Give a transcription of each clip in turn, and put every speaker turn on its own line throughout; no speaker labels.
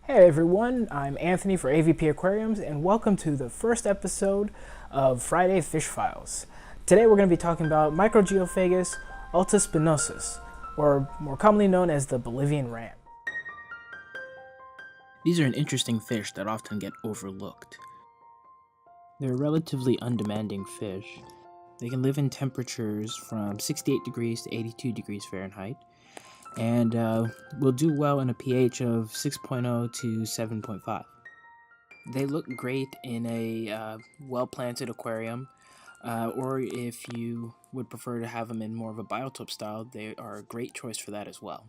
Hey everyone, I'm Anthony for AVP Aquariums, and welcome to the first episode of Friday Fish Files. Today we're going to be talking about Microgeophagus altispinosus, or more commonly known as the Bolivian Ram.
These are an interesting fish that often get overlooked. They're a relatively undemanding fish. They can live in temperatures from 68 degrees to 82 degrees Fahrenheit, and will do well in a pH of 6.0 to 7.5. They look great in a well-planted aquarium, or if you would prefer to have them in more of a biotope style, they are a great choice for that as well.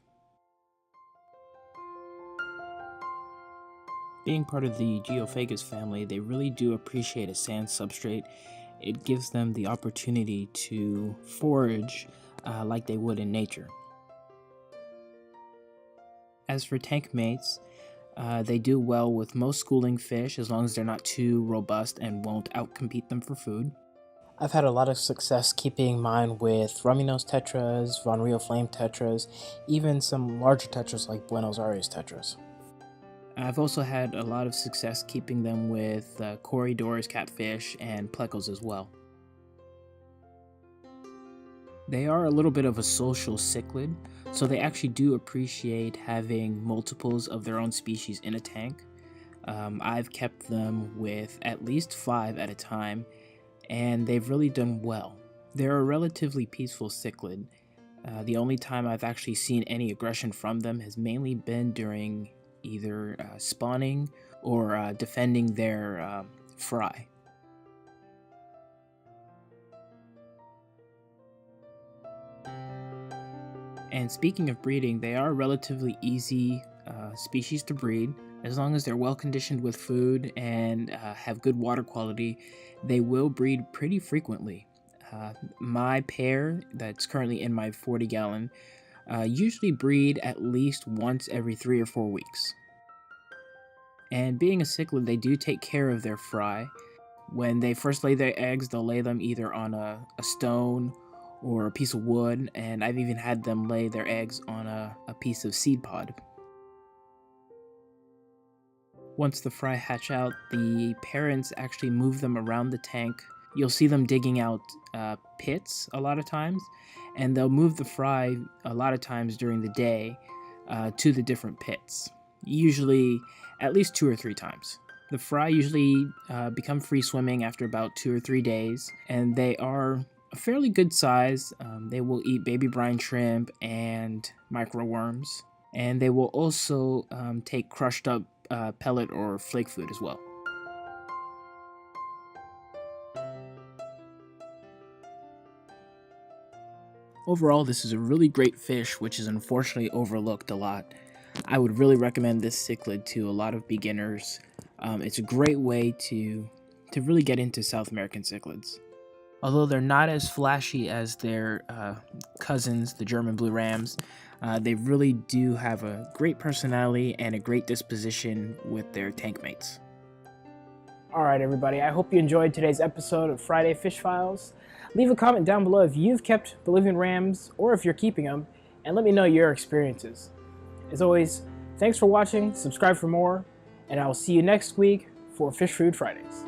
Being part of the Geophagus family, they really do appreciate a sand substrate. It gives them the opportunity to forage like they would in nature. As for tank mates, they do well with most schooling fish as long as they're not too robust and won't outcompete them for food.
I've had a lot of success keeping mine with Rummy-Nose tetras, Von Rio flame tetras, even some larger tetras like Buenos Aires tetras.
I've also had a lot of success keeping them with corridors, catfish, and plecos as well. They are a little bit of a social cichlid, so they actually do appreciate having multiples of their own species in a tank. I've kept them with at least 5 at a time, and they've really done well. They're a relatively peaceful cichlid. The only time I've actually seen any aggression from them has mainly been during either spawning or defending their fry. And speaking of breeding, they are a relatively easy species to breed. As long as they're well conditioned with food and have good water quality, they will breed pretty frequently. My pair that's currently in my 40-gallon usually breed at least once every 3 or 4 weeks. And being a cichlid, they do take care of their fry. When they first lay their eggs, they'll lay them either on a stone or a piece of wood, and I've even had them lay their eggs on a piece of seed pod. Once the fry hatch out, the parents actually move them around the tank. You'll see them digging out pits a lot of times, and they'll move the fry a lot of times during the day to the different pits, usually at least 2 or 3 times. The fry usually become free swimming after about 2 or 3 days, and they are a fairly good size. They will eat baby brine shrimp and microworms, and they will also take crushed up pellet or flake food as well. Overall, this is a really great fish, which is unfortunately overlooked a lot. I would really recommend this cichlid to a lot of beginners. It's a great way to really get into South American cichlids. Although they're not as flashy as their cousins, the German blue rams, they really do have a great personality and a great disposition with their tank mates.
Alright everybody, I hope you enjoyed today's episode of Friday Fish Files. Leave a comment down below if you've kept Bolivian Rams or if you're keeping them, and let me know your experiences. As always, thanks for watching, subscribe for more, and I will see you next week for Fish Food Fridays.